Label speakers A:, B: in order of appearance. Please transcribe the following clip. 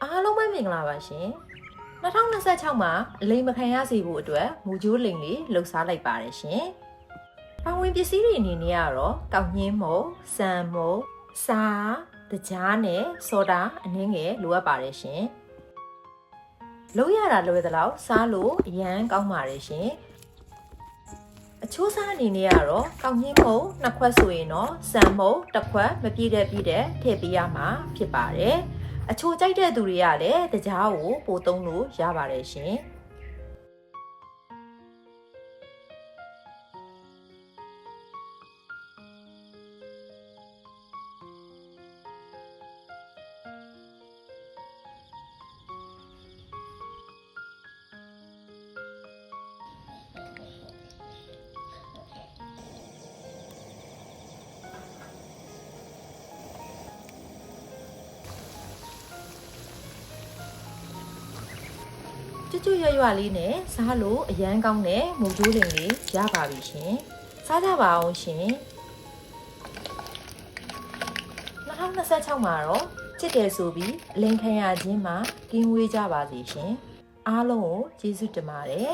A: အားလုံးပဲမင်္ဂလာပါရှင်2026မှာအလိမ်မခံရစေဖို့အတွက်မူဂျိုးလိမ်လေးလှုပ်ရှားလိုက်ပါတယ်ရှင်။ပါဝင်ပစ္စည်းတွေအနေနဲ့ကတော့ကောက်ညင်းမုံ၊စံမုံ၊စား၊တကြားနဲ့ဆောဒါအနည်းငယ်လိုအပ်ပါတယ်ရှင်။လုံးရတာလွယ်သလောက်စားလို့အရန်ကောင်းပါတယ်ရှင်။အချိုးစားအနေနဲ့ကတော့ကောက်ညင်းမုံ2ခွက်ဆိုရင်တော့စံမုံ1ခွက်မပြည့်တဲ့ထည့်ပေးရမှာဖြစ်ပါတယ်။အချိုကြိုက်တဲ့သူတွေကလည်းတကြားကိုပိုသုံးလို့ရပါတယ်ရှင်ကျွတ်ရွလေးနဲ့စားလို့အရန်ကောင်းတဲ့မူဂျိုးလင်လေးရပါပြီရှင်စားကြပါအောင်ရှင်2026မှာတော့ချစ်တယ်ဆိုပြီးအလိမ်ခံရခြင်းမှာကင်းဝေးကြပါစေရှင်အားလုံးကိုကျေးဇူးတင်ပါတယ်